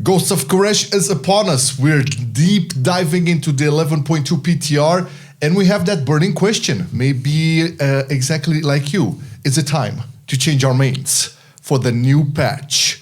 Ghosts of Koresh is upon us. We're deep diving into the 11.2 PTR, and we have that burning question. Maybe exactly like you. Is it time to change our mains for the new patch?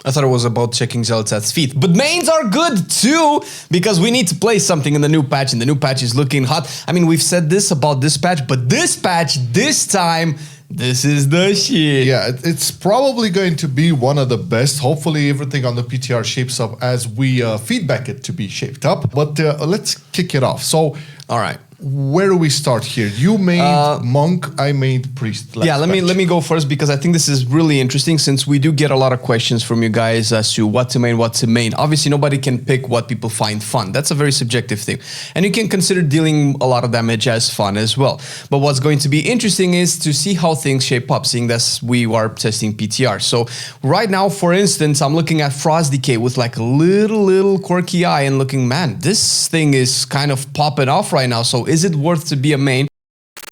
I thought it was about checking Zeltad's feet. But mains are good too, because we need to play something in the new patch, and the new patch is looking hot. I mean, we've said this about this patch, but this patch, this time, this is the shit. Yeah, it's probably going to be one of the best. Hopefully everything on the PTR shapes up as we feedback it to be shaped up. But let's kick it off. So, all right. Where do we start here? You made monk, I made priest. Yeah, let me go first, because I think this is really interesting, since we do get a lot of questions from you guys as to what to main. Obviously, nobody can pick what people find fun. That's a very subjective thing. And you can consider dealing a lot of damage as fun as well. But what's going to be interesting is to see how things shape up, seeing that we are testing PTR. So right now, for instance, I'm looking at Frost DK with like a little quirky eye and looking, man, this thing is kind of popping off right now. So is it worth to be a main?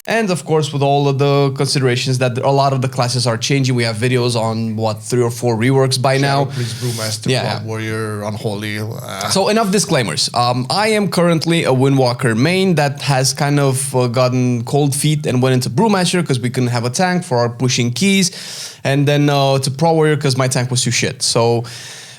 And of course, with all of the considerations that a lot of the classes are changing, we have videos on what 3 or 4 reworks by now. Priest, Brewmaster, Blood Warrior, Unholy. So enough disclaimers. I am currently a Windwalker main that has kind of gotten cold feet and went into Brewmaster because we couldn't have a tank for our pushing keys, and then to Pro Warrior because my tank was too shit. So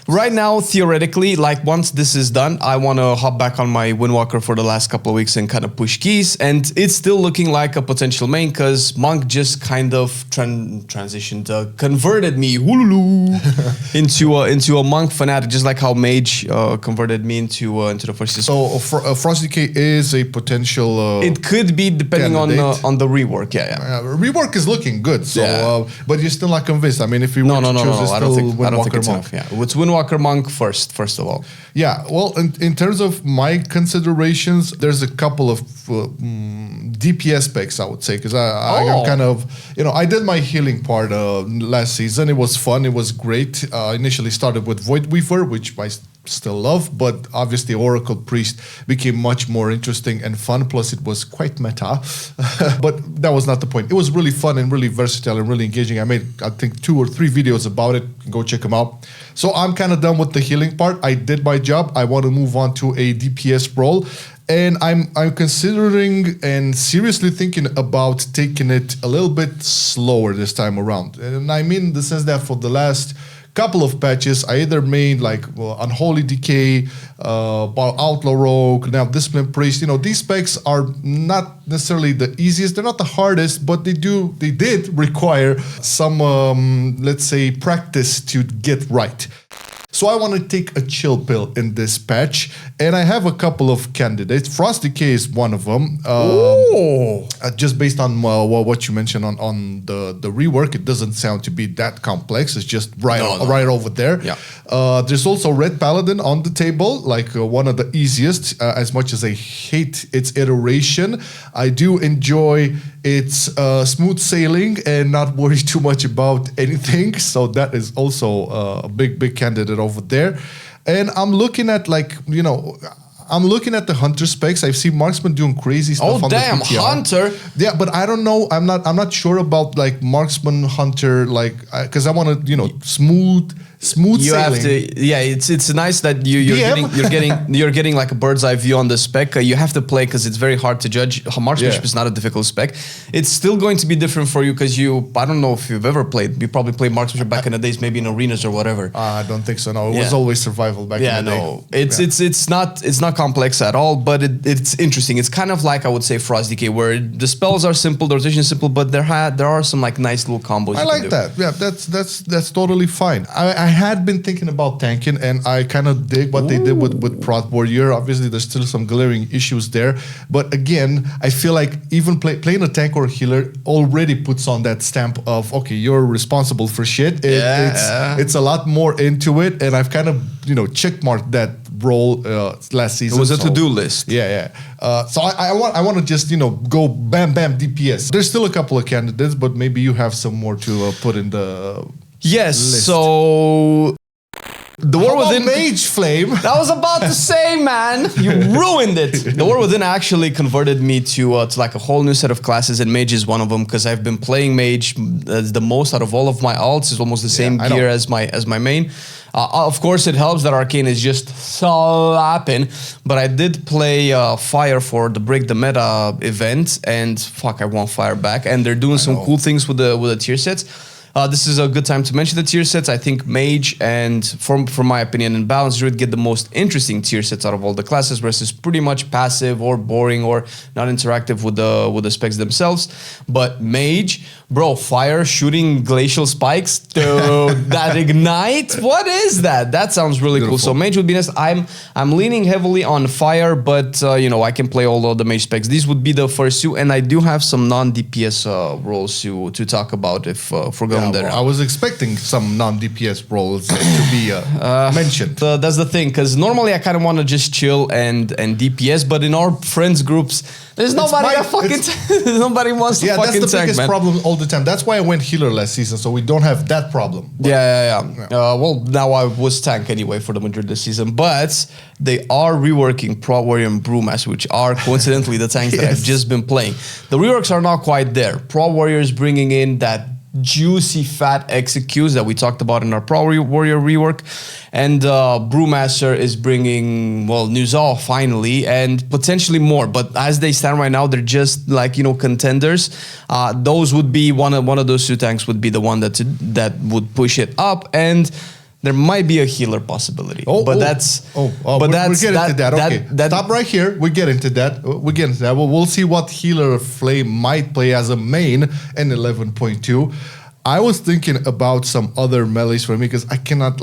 right now, theoretically, like once this is done, I want to hop back on my Windwalker for the last couple of weeks and kind of push keys. And it's still looking like a potential main because Monk just kind of transitioned, converted me into a Monk fanatic, just like how Mage converted me into the first season. So Frost DK is a potential. It could be depending on the rework. Rework is looking good. So, but you're still not convinced. I mean, if you no, choose I don't think it's Monk. enough. Yeah, it's Windwalker Monk first of all. Yeah, well, in terms of my considerations, there's a couple of DPS specs, I would say, because I'm kind of, I did my healing part last season. It was fun. It was great. Initially started with Void Weaver, which I still love, but obviously Oracle Priest became much more interesting and fun, plus it was quite meta. But that was not the point. It was really fun and really versatile and really engaging. I made, I think, 2 or 3 videos about it. Go check them out. So I'm kind of done with the healing part. I did my job. I want to move on to a DPS role. And I'm considering and seriously thinking about taking it a little bit slower this time around. And I mean in the sense that for the last couple of patches, I either made like Unholy DK, Outlaw Rogue, now Discipline Priest. These specs are not necessarily the easiest. They're not the hardest, but they did require some, let's say, practice to get right. So I want to take a chill pill in this patch, and I have a couple of candidates. Frost DK is one of them. Just based on what you mentioned on the rework, it doesn't sound to be that complex. It's just right over there. Yeah. There's also Red Paladin on the table, like one of the easiest. As much as I hate its iteration, I do enjoy its smooth sailing and not worry too much about anything. So that is also a big candidate over there. And I'm looking at I'm looking at the Hunter specs. I've seen Marksman doing crazy stuff on the PTR. Hunter! Yeah, but I don't know. I'm not sure about like Marksman Hunter, like because I want to smooth you sailing. Have to, yeah. It's nice that you're getting like a bird's eye view on the spec. You have to play because it's very hard to judge. Marksmanship is not a difficult spec. It's still going to be different for you because I don't know if you've ever played. You probably played Marksmanship back in the days, maybe in arenas or whatever. I don't think so. No, it was always survival back in the day. It's not complex at all, but it's interesting. It's kind of like I would say Frost DK, where the spells are simple, the rotation is simple, but there are some like nice little combos. I like that. Yeah, that's totally fine. I had been thinking about tanking, and I kind of dig what they did with Prot Warrior. Obviously, there's still some glaring issues there, but again, I feel like even playing a tank or a healer already puts on that stamp of you're responsible for shit. It's a lot more into it, and I've kind of checkmarked that role last season. It was a to-do list. Yeah. So I want to just go bam DPS. There's still a couple of candidates, but maybe you have some more to put in the yes. list. So The War Within Mage Flame. I was about to say, man, you ruined it. The War Within actually converted me to like a whole new set of classes, and Mage is one of them because I've been playing Mage the most out of all of my alts. It's almost the same gear as my main. Of course, it helps that Arcane is just slapping, but I did play Fire for the Break the Meta event, and fuck, I want Fire back. And they're doing some cool things with the tier sets. This is a good time to mention the tier sets. I think Mage and, from my opinion, and Balanced Druid get the most interesting tier sets out of all the classes, versus pretty much passive or boring or not interactive with the specs themselves. But Mage, bro, Fire shooting glacial spikes, dude, that ignite. What is that? That sounds really cool. So Mage would be nice. I'm leaning heavily on Fire, but I can play all of the Mage specs. These would be the first two, and I do have some non-DPS roles to talk about if we're going. I was expecting some non-DPS roles to be mentioned. That's the thing, because normally I kind of want to just chill and DPS, but in our friends groups, there's nobody that fucking nobody wants to fucking tank, man. Yeah, that's the biggest problem all the time. That's why I went healer last season, so we don't have that problem. But well, now I was tank anyway for the majority of the season, but they are reworking Pro Warrior and Brewmaster, which are coincidentally the tanks that I've just been playing. The reworks are not quite there. Pro Warrior is bringing in that juicy fat executes that we talked about in our Pro Warrior rework, and Brewmaster is bringing Nuzal finally, and potentially more, but as they stand right now, they're just like contenders. Those would be one of those two tanks would be the one that would push it up, and there might be a healer possibility. We're getting to that. Okay, stop right here. We're getting to that. We'll see what healer Flame might play as a main in 11.2. I was thinking about some other melees for me, because I cannot,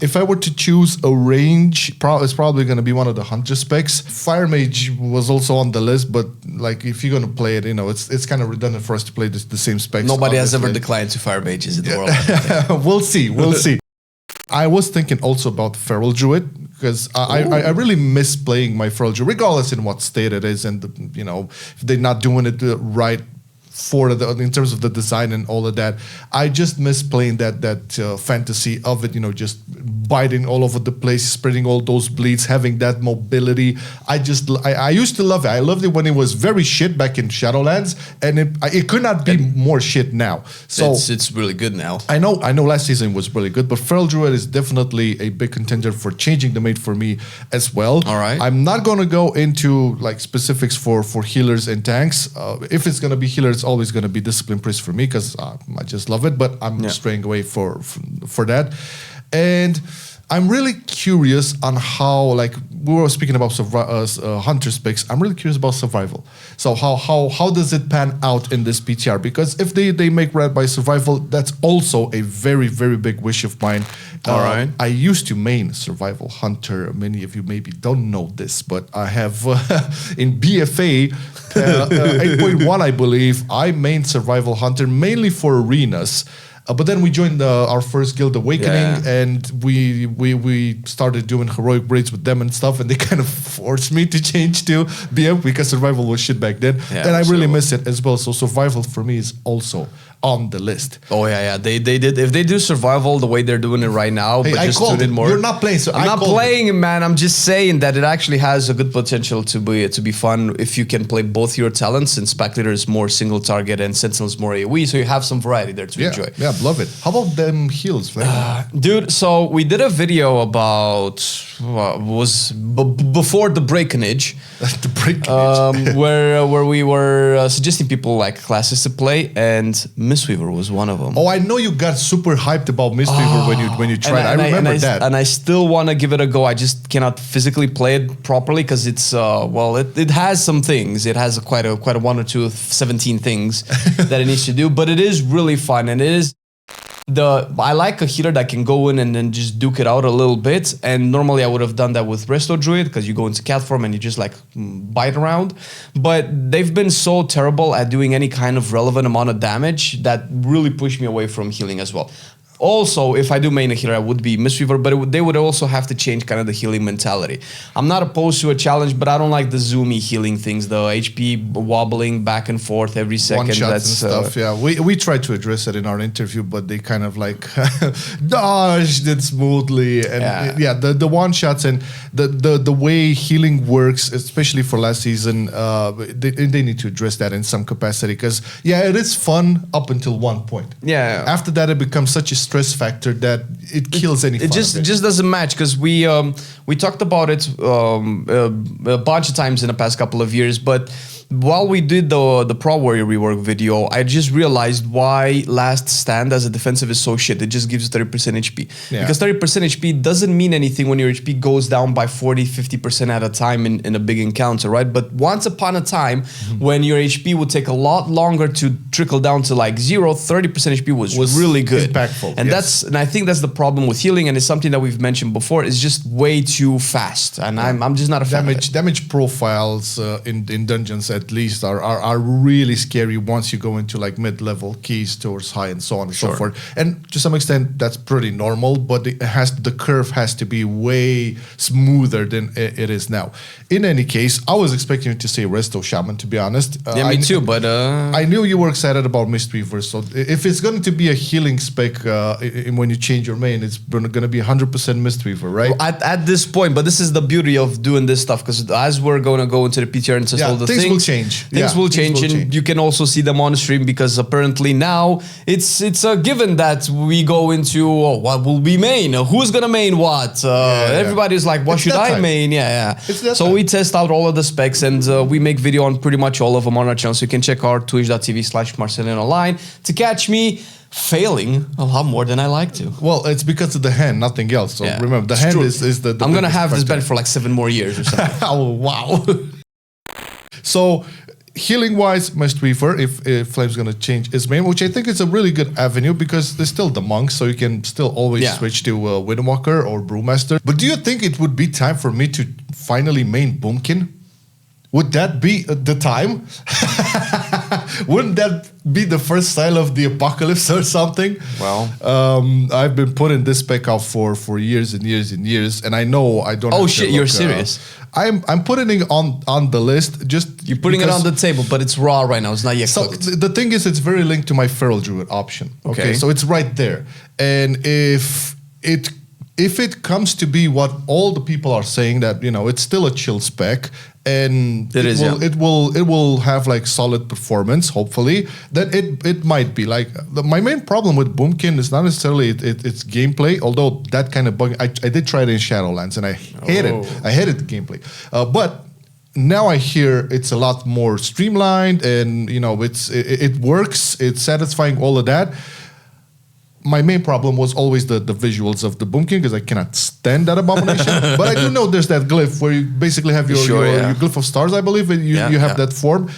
if I were to choose a range, it's probably going to be one of the hunter specs. Fire Mage was also on the list, but if you're going to play it, it's kind of redundant for us to play the same specs. Nobody has ever declined to Fire Mages in the world. We'll see. I was thinking also about Feral Druid, because I really miss playing my Feral Druid, regardless in what state it is, and if they're not doing it right in terms of the design and all of that. I just miss playing that fantasy of it, just biting all over the place, spreading all those bleeds, having that mobility. I used to love it. I loved it when it was very shit back in Shadowlands, and it could not be more shit now. So it's really good now. I know last season was really good, but Feral Druid is definitely a big contender for changing the mate for me as well. All right. I'm not going to go into specifics for healers and tanks. If it's going to be healers, always going to be Discipline Priest for me, because I just love it, but I'm straying away for that. And I'm really curious on how, we were speaking about hunter specs, I'm really curious about survival. So how does it pan out in this PTR? Because if they make red by survival, that's also a very, very big wish of mine. All right. I used to main survival hunter. Many of you maybe don't know this, but I have in BFA 8.1, I believe, I main survival hunter mainly for arenas. But then we joined our first guild, Awakening, and we started doing heroic raids with them and stuff, and they kind of forced me to change to BF because survival was shit back then, and I really miss it as well. So survival for me is also on the list. Oh yeah. They did. If they do survival the way they're doing it right now, hey, but I just doing it more. You're not playing, so I'm not playing it, man. I'm just saying that it actually has a good potential to be fun if you can play both your talents. And Spec Leader is more single target and Sentinel is more AoE, so you have some variety there to enjoy. Yeah, love it. How about them heals, dude? So we did a video about before the Breakinage. The Breakinage. where we were suggesting people classes to play, and Mistweaver was one of them. Oh, I know you got super hyped about Mistweaver when you tried. I remember that. And I still want to give it a go. I just cannot physically play it properly because it's it has some things. It has quite a 1 or 2 of 17 things that it needs to do, but it is really fun, and it is. I like a healer that can go in and then just duke it out a little bit, and normally I would have done that with Resto Druid because you go into cat form and you just bite around, but they've been so terrible at doing any kind of relevant amount of damage that really pushed me away from healing as well. Also, if I do main a healer, I would be Mistweaver, but they would also have to change kind of the healing mentality. I'm not opposed to a challenge, but I don't like the zoomy healing things, the HP wobbling back and forth every second. One-shots and stuff, yeah. We tried to address it in our interview, but they kind of like dodged it smoothly. And the one-shots and the way healing works, especially for last season, they need to address that in some capacity. Because, it is fun up until one point. Yeah. After that, it becomes such a stress factor that it kills any fun. It just doesn't match, because we talked about it a bunch of times in the past couple of years, but while we did the Pro Warrior rework video, I just realized why Last Stand as a defensive is so shit. It just gives you 30% HP. Yeah. Because 30% HP doesn't mean anything when your HP goes down by 40-50% at a time in a big encounter, right? But once upon a time, when your HP would take a lot longer to trickle down to like 0, 30% HP was really good. Impactful. And I think that's the problem with healing, and it's something that we've mentioned before, is just way too fast. And I'm just not a fan of it. Damage profiles in dungeons at least are really scary once you go into like mid-level keys towards high and so on and so forth. And to some extent that's pretty normal, but the curve has to be way smoother than it is now. In any case, I was expecting you to say Resto Shaman, to be honest. Yeah, me too, but I knew you were excited about Mistweaver, so if it's going to be a healing spec when you change your main, it's going to be 100% Mistweaver, right? Well, at this point, but this is the beauty of doing this stuff, because as we're going to go into the PTR and test all the things will change. Things will change, and you can also see them on stream, because apparently now it's a given that we go into what will be main, who's gonna main what. Everybody's like, what should I main? So we test out all of the specs, and we make video on pretty much all of them on our channel. So you can check our twitch.tv/Marcelian to catch me failing a lot more than I like to. Well, it's because of the hand, nothing else. So remember, the hand is the I'm gonna have this bet for like 7 more years or something. Oh wow. So, healing-wise, Mistweaver, if Flame's going to change his main, which I think is a really good avenue, because there's still the monk, so you can still always switch to Windwalker or Brewmaster. But do you think it would be time for me to finally main Moonkin? Would that be the time? Wouldn't that be the first style of the apocalypse or something? Well, I've been putting this spec out for years and years and years, and I know I don't. Oh shit, you're serious? I'm putting it on the list. You're putting it on the table, but it's raw right now. It's not yet cooked. The thing is, it's very linked to my Feral Druid option. Okay, so it's right there, and if it comes to be what all the people are saying, that it's still a chill spec, and it will have like solid performance, hopefully, then it might be like my main problem with Moonkin is not necessarily its gameplay, although that kind of bug I did try it in Shadowlands and I hated the gameplay, but now I hear it's a lot more streamlined, and it works, it's satisfying, all of that. My main problem was always the visuals of the Moonkin, because I cannot stand that abomination. But I do know there's that glyph where you basically have your glyph of stars, I believe, and you have that form.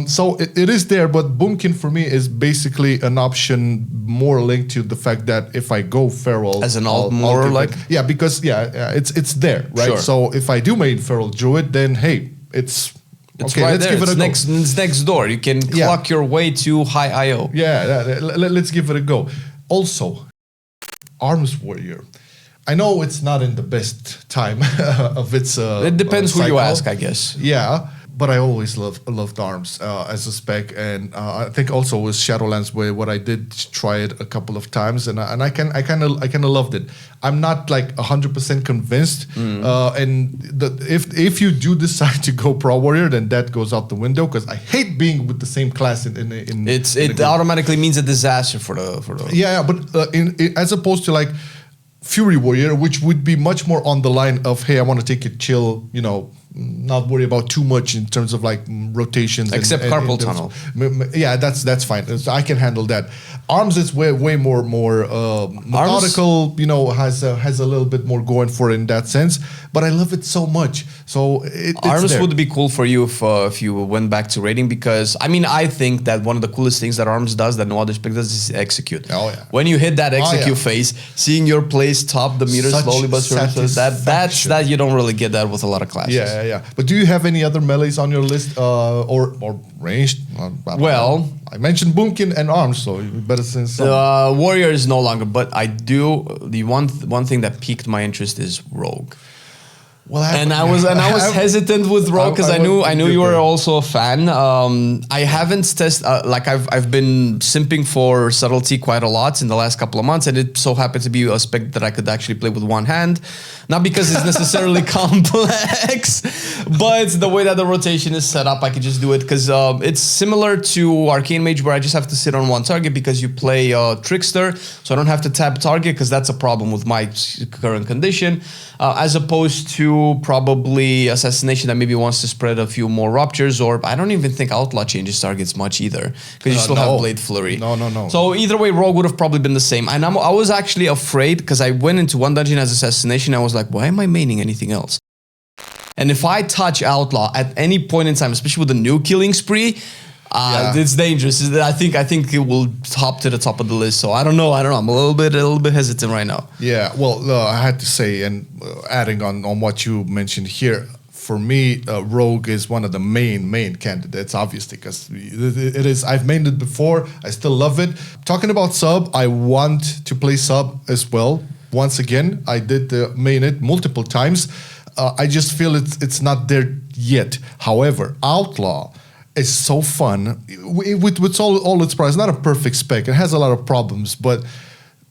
So it is there, but Moonkin for me is basically an option more linked to the fact that if I go Feral as an alt, more like because it's there, right? Sure. So if I do main Feral Druid, then hey, it's okay, right let's there. give it a go. It's next door. You can clock your way to high IO. Let's give it a go. Also, Arms Warrior. I know it's not in the best time of its it depends who you ask, I guess. Yeah, but I always loved Arms as a spec, and I think also with Shadowlands, where I did try it a couple of times, and I kind of loved it. I'm not like 100% convinced, and if you do decide to go Pro Warrior, then that goes out the window, because I hate being with the same class in it automatically means a disaster for the but as opposed to like Fury Warrior, which would be much more on the line of, hey, I want to take it chill, not worry about too much in terms of like rotations. Except carpal tunnel. Yeah, that's fine. So I can handle that. Arms is way more methodical. Has a little bit more going for it in that sense. But I love it so much. So Arms would be cool for you if you went back to raiding, because I think that one of the coolest things that Arms does that no other spec does is execute. Oh yeah. When you hit that execute phase, seeing your place top the meter slowly but surely, that you don't really get that with a lot of classes. Yeah. yeah. But do you have any other melees on your list, or ranged? I don't know. I mentioned Moonkin and arms, so you better say some. Warrior is no longer, but I do. The one thing that piqued my interest is Rogue. Well, I was hesitant with Rogue because I knew you were also a fan. I haven't tested like I've been simping for subtlety quite a lot in the last couple of months, and it so happened to be a spec that I could actually play with one hand, not because it's necessarily complex, but the way that the rotation is set up, I could just do it because it's similar to Arcane Mage where I just have to sit on one target because you play Trickster, so I don't have to tab target because that's a problem with my current condition, as opposed to probably Assassination that maybe wants to spread a few more ruptures, or I don't even think Outlaw changes targets much either because you still have Blade Flurry. No. So either way, Rogue would have probably been the same. And I was actually afraid because I went into one dungeon as Assassination. I was like, why am I maining anything else? And if I touch Outlaw at any point in time, especially with a new killing spree, it's dangerous. I think it will hop to the top of the list. So I don't know. I'm a little bit hesitant right now. Yeah. Well, I had to say, and adding on what you mentioned here, for me, Rogue is one of the main candidates, obviously, because it is. I've mained it before. I still love it. Talking about sub, I want to play sub as well. Once again, I did main it multiple times. I just feel it's not there yet. However, Outlaw. It's so fun with all its price. Not a perfect spec. It has a lot of problems, but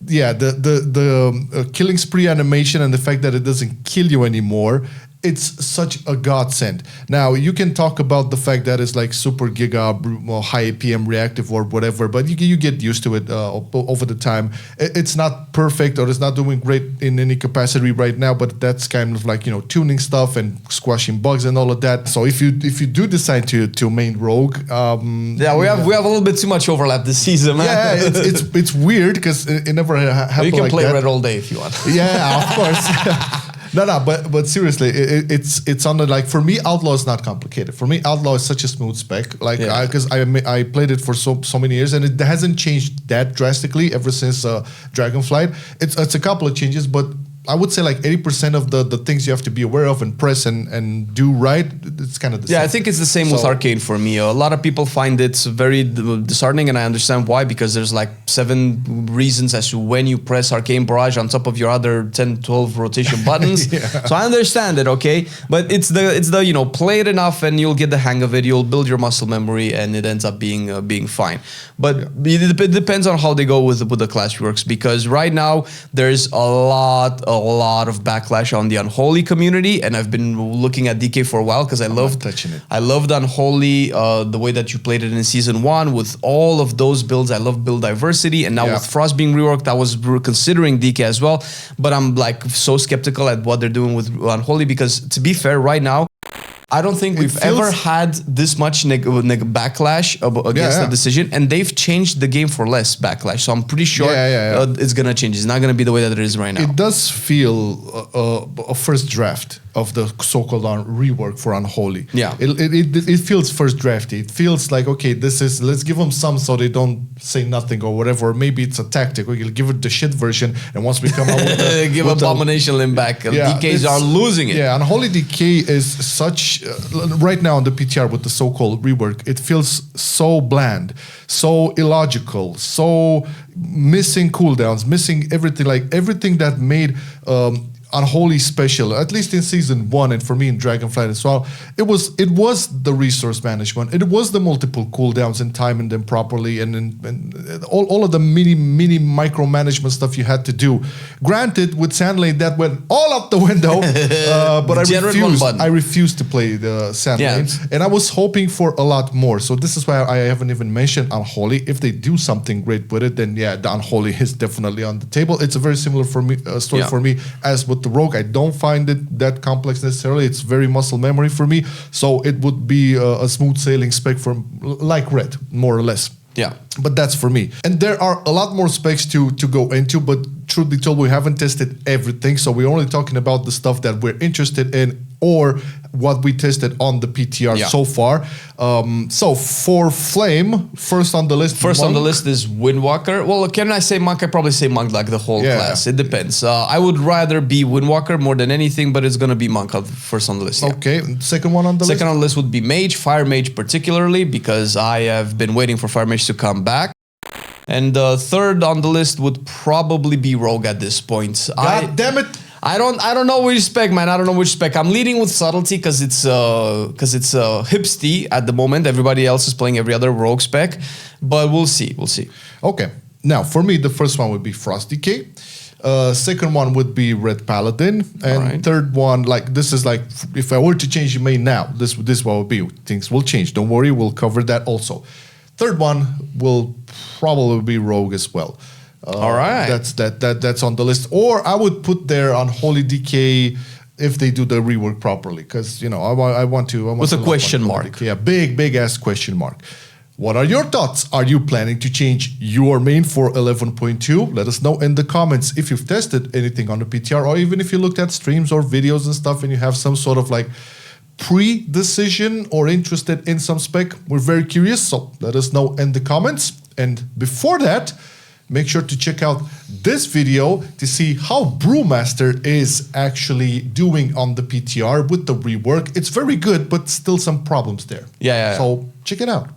yeah, the killing spree animation and the fact that it doesn't kill you anymore, it's such a godsend. Now, you can talk about the fact that it's like super giga or high APM reactive or whatever, but you get used to it over the time. It's not perfect or it's not doing great in any capacity right now, but that's kind of like, tuning stuff and squashing bugs and all of that. So if you do decide to main Rogue, we have a little bit too much overlap this season, man. Yeah, it's weird because it never happened. You can like play that. Red all day if you want. Yeah, of course. No, but seriously, it's on the, like, for me, Outlaw is not complicated. For me, Outlaw is such a smooth spec, like, because I played it for so many years, and it hasn't changed that drastically ever since Dragonflight. It's a couple of changes, but I would say like 80% of the things you have to be aware of and press and do right, it's kind of the same. Yeah, I think it's the same with Arcane for me. A lot of people find it very disheartening, and I understand why, because there's like 7 reasons as to when you press Arcane Barrage on top of your other 10, 12 rotation buttons. So I understand it, okay? But it's the play it enough and you'll get the hang of it, you'll build your muscle memory, and it ends up being fine. But it depends on how they go with the class reworks, because right now there's a lot of backlash on the Unholy community, and I've been looking at DK for a while because I loved Unholy, the way that you played it in season 1 with all of those builds. I love build diversity, and now with Frost being reworked, I was considering DK as well, but I'm like so skeptical at what they're doing with Unholy, because to be fair, right now I don't think we've ever had this much backlash against the decision, and they've changed the game for less backlash. So I'm pretty sure it's going to change. It's not going to be the way that it is right now. It does feel a first draft of the so-called rework for Unholy. Yeah. It feels first drafty. It feels like, okay, let's give them some so they don't say nothing or whatever. Or maybe it's a tactic. We'll give it the shit version, and once we come out with the... give Abomination Limb back. DKs are losing it. Yeah, Unholy DK is such... right now on the PTR with the so-called rework, it feels so bland, so illogical, so missing cooldowns, missing everything, like everything that made Unholy special, at least in season 1, and for me in Dragonflight as well. It was the resource management. It was the multiple cooldowns and timing them properly, and all of the mini micromanagement stuff you had to do. Granted, with Sandlane that went all up the window, but I refused to play the Sandlane, and I was hoping for a lot more. So this is why I haven't even mentioned Unholy. If they do something great with it, then the Unholy is definitely on the table. It's a very similar story for me as with the Rogue. I don't find it that complex necessarily. It's very muscle memory for me, so it would be a smooth sailing spec from like Red, more or less. Yeah, but that's for me. And there are a lot more specs to go into, but truth be told, we haven't tested everything, so we're only talking about the stuff that we're interested in or what we tested on the PTR so far. So for Flame, first on the list. First on the list is Windwalker. Well, can I say Monk? I probably say Monk like the whole class. It depends. I would rather be Windwalker more than anything, but it's going to be Monk first on the list. Okay, second one on the list? Second on the list would be Mage, Fire Mage particularly, because I have been waiting for Fire Mage to come back. And third on the list would probably be Rogue at this point. God damn it! I don't know which spec, man. I don't know which spec. I'm leading with Subtlety because it's hipsty at the moment. Everybody else is playing every other Rogue spec, but we'll see. We'll see. Okay. Now, for me, the first one would be Frost DK. Second one would be Red Paladin, and third one, like this is like if I were to change the main now, this what would be. Things will change. Don't worry, we'll cover that also. Third one will probably be Rogue as well. All right, that's on the list. Or I would put there Unholy DK if they do the rework properly, because you know I want to. With a question mark. Yeah, big ass question mark. What are your thoughts? Are you planning to change your main for 11.2? Let us know in the comments if you've tested anything on the PTR, or even if you looked at streams or videos and stuff and you have some sort of like pre-decision or interested in some spec. We're very curious, so let us know in the comments. And before that, make sure to check out this video to see how Brewmaster is actually doing on the PTR with the rework. It's very good, but still some problems there. Yeah. So check it out.